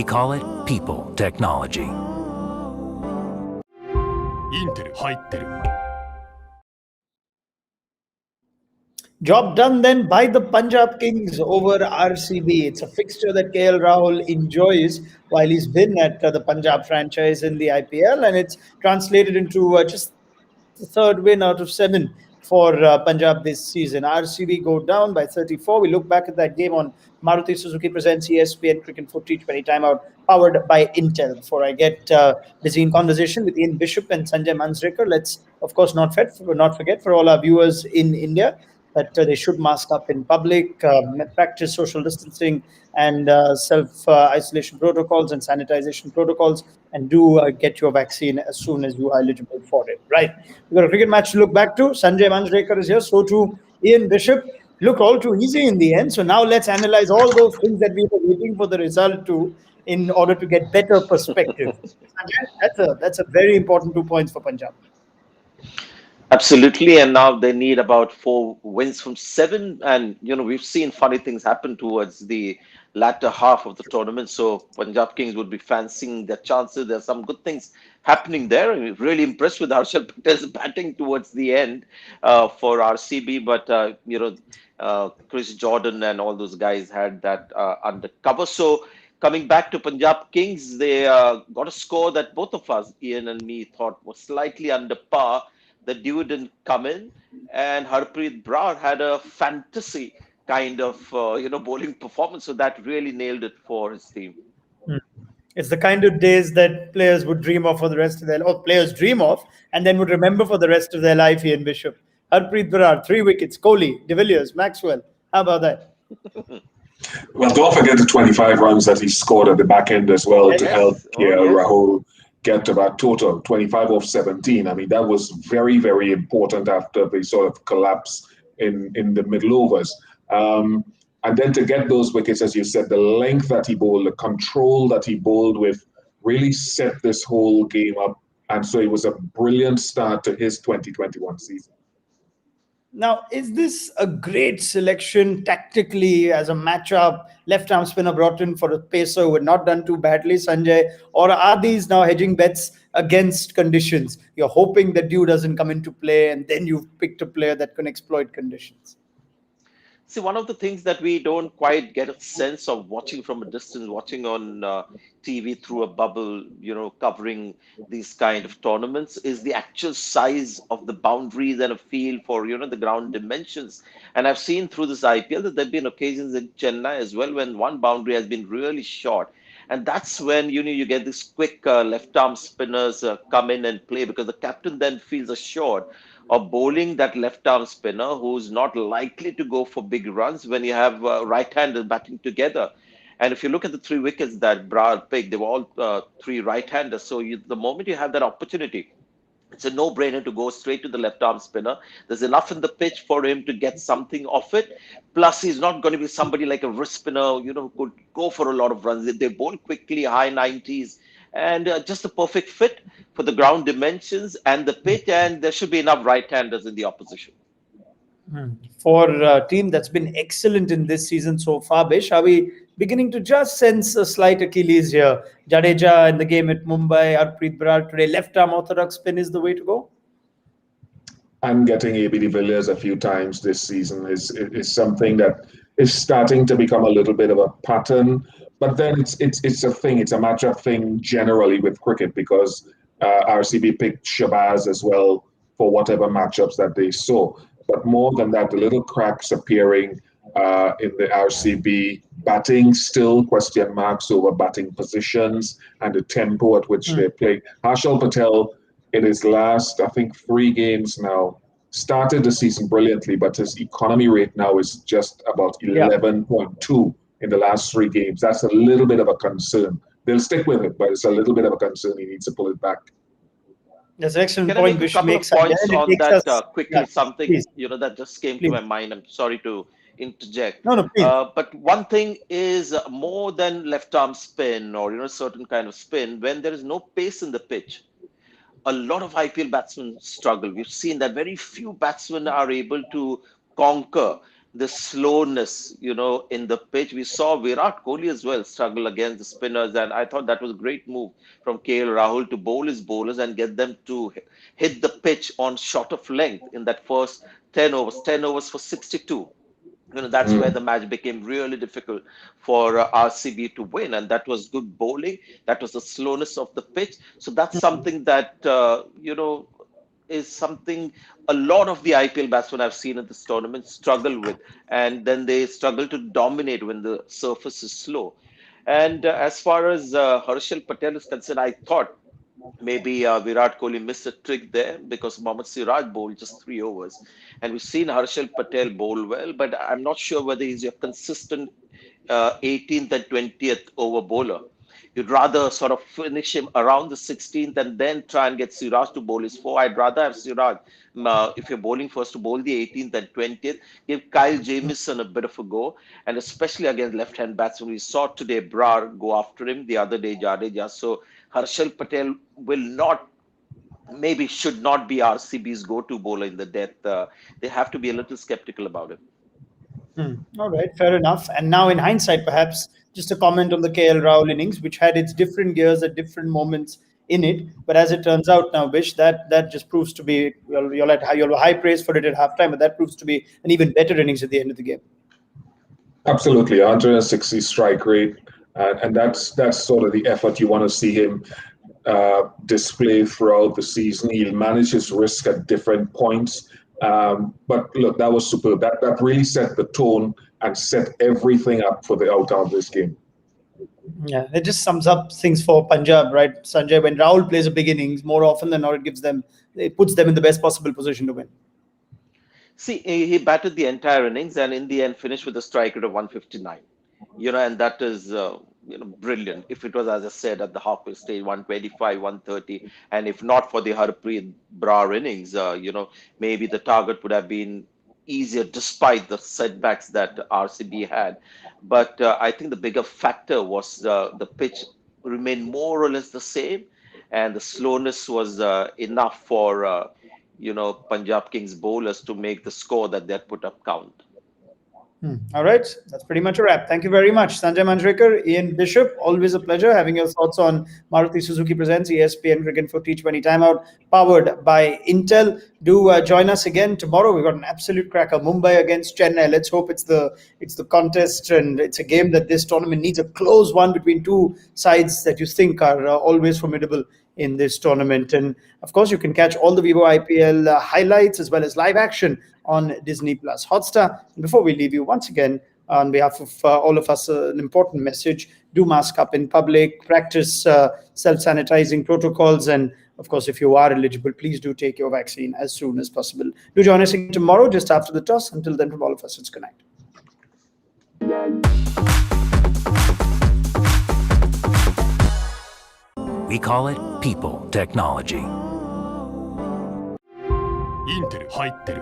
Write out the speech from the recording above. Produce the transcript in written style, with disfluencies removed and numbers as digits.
call it people technology. インテル入ってる。 Job done then by the Punjab Kings over RCB. It's a fixture that KL Rahul enjoys while he's been at the Punjab franchise in the IPL, and it's translated into just the third win out of 7 for Punjab this season. RCB go down by 34. We look back at that game on Maruti Suzuki Presents ESPN Cricket for T20 Time Out, powered by Intel. Before I get busy in conversation with Ian Bishop and Sanjay Manjrekar, let's, of course, not forget for all our viewers in India that they should mask up in public, practice social distancing and self-isolation protocols and sanitization protocols, and do get your vaccine as soon as you are eligible for it. Right. We've got a cricket match to look back to. Sanjay Manjrekar is here, so too Ian Bishop. Look, all too easy in the end. So now let's analyze all those things that we were waiting for the result to in order to get better perspective. Sanjay, that's a very important 2 points for Punjab. Absolutely, and now they need about 4 wins from 7. And we've seen funny things happen towards the latter half of the tournament. So Punjab Kings would be fancying their chances. There's some good things happening there. I'm really impressed with Harshal Patel's batting towards the end for RCB, but Chris Jordan and all those guys had that under cover. So coming back to Punjab Kings, they got a score that both of us, Ian and me, thought was slightly under par. The dew didn't come in, and Harpreet Brar had a fantasy kind of bowling performance, so that really nailed it for his team. It's the kind of days that players would dream of for the rest of their life, or players dream of and then would remember for the rest of their life. Ian Bishop, Harpreet Brar, 3 wickets, Kohli, De Villiers, Maxwell. How about that? Well, don't forget the 25 runs that he scored at the back end as well to help Rahul get to that total, 25 off 17. I mean, that was very, very important after the sort of collapse in the middle overs. And then to get those wickets, as you said, the length that he bowled, the control that he bowled with really set this whole game up. And so it was a brilliant start to his 2021 season. Now, is this a great selection tactically as a matchup? Left-arm spinner brought in for a pacer who had not done too badly, Sanjay? Or are these now hedging bets against conditions? You're hoping that dew doesn't come into play and then you've picked a player that can exploit conditions. See, one of the things that we don't quite get a sense of watching from a distance, watching on TV through a bubble, covering these kind of tournaments, is the actual size of the boundaries and a feel for, the ground dimensions. And I've seen through this IPL that there have been occasions in Chennai as well when one boundary has been really short. And that's when, you get these quick left-arm spinners come in and play, because the captain then feels assured of bowling that left-arm spinner who's not likely to go for big runs when you have right-handers batting together. And if you look at the 3 wickets that Brar picked, they were all 3 right-handers. So the moment you have that opportunity, it's a no-brainer to go straight to the left-arm spinner. There's enough in the pitch for him to get something off it. Plus, he's not going to be somebody like a wrist spinner, who could go for a lot of runs. They bowl quickly, high 90s, and just a perfect fit for the ground dimensions and the pitch, and there should be enough right-handers in the opposition. For a team that's been excellent in this season so far, Bish, are we beginning to just sense a slight Achilles here? Jadeja in the game at Mumbai, Harpreet Brar today, left-arm orthodox spin is the way to go? And getting AB de Villiers a few times this season is something that is starting to become a little bit of a pattern. But then it's a thing, it's a matchup thing generally with cricket, because RCB picked Shabazz as well for whatever matchups that they saw. But more than that, the little cracks appearing in the RCB batting, still question marks over batting positions and the tempo at which they play. Harshal Patel, in his last, I think, 3 games now, started the season brilliantly, but his economy rate now is just about 11.2 in the last 3 games. That's a little bit of a concern. They'll stick with it, but it's a little bit of a concern. He needs to pull it back. That's an excellent Can point. I make a couple of points on that quickly? Yeah, something please. That just came to my mind. I'm sorry to interject. No, please. But one thing is more than left-arm spin or certain kind of spin. When there is no pace in the pitch, a lot of IPL batsmen struggle. We've seen that very few batsmen are able to conquer the slowness, in the pitch. We saw Virat Kohli as well struggle against the spinners, and I thought that was a great move from KL Rahul to bowl his bowlers and get them to hit the pitch on short of length in that first 10 overs for 62. That's where the match became really difficult for RCB to win, and that was good bowling. That was the slowness of the pitch. So that's something that is something a lot of the IPL batsmen I've seen in this tournament struggle with, and then they struggle to dominate when the surface is slow. And as far as Harshal Patel is concerned, I thought maybe Virat Kohli missed a trick there because Mohammad Siraj bowled just 3 overs. And we've seen Harshal Patel bowl well, but I'm not sure whether he's your consistent 18th and 20th over bowler. You'd rather sort of finish him around the 16th and then try and get Siraj to bowl his four. I'd rather have Siraj, if you're bowling first, to bowl the 18th and 20th. Give Kyle Jamieson a bit of a go, and especially against left-hand batsmen. We saw today Brar go after him, the other day Jadeja. So Harshal Patel should not be RCB's go-to bowler in the death. They have to be a little skeptical about him. All right, fair enough. And now, in hindsight, perhaps just a comment on the KL Rahul innings, which had its different gears at different moments in it. But as it turns out now, Bish, that just proves to be, you'll have high praise for it at halftime, but that proves to be an even better innings at the end of the game. Absolutely, 160 strike rate, and that's sort of the effort you want to see him display throughout the season. He'll manage his risk at different points. But look, that was superb. That really set the tone and set everything up for the outcome of this game. Yeah, it just sums up things for Punjab, right, Sanjay? When Rahul plays a big innings, more often than not, it puts them in the best possible position to win. See, he batted the entire innings and in the end finished with a strike rate of 159. And that is brilliant. If it was, as I said, at the halfway stage, 125, 130, and if not for the Harpreet Brar innings, maybe the target would have been easier despite the setbacks that RCB had. But I think the bigger factor was the pitch remained more or less the same, and the slowness was enough for Punjab Kings bowlers to make the score that they had put up count. All right, that's pretty much a wrap. Thank you very much, Sanjay Manjrekar, Ian Bishop. Always a pleasure having your thoughts on Maruti Suzuki Presents ESPN Cricket for T20 Time Out, powered by Intel. Do join us again tomorrow. We've got an absolute cracker, Mumbai against Chennai. Let's hope it's the contest, and it's a game that this tournament needs, a close one between two sides that you think are always formidable in this tournament. And of course, you can catch all the Vivo IPL highlights as well as live action on Disney Plus Hotstar. And before we leave you, once again, on behalf of all of us, an important message: do mask up in public, practice self-sanitizing protocols, and of course, if you are eligible, please do take your vaccine as soon as possible. Do join us again tomorrow just after the toss. Until then, from all of us, it's good night. We call it people technology. インテル入ってる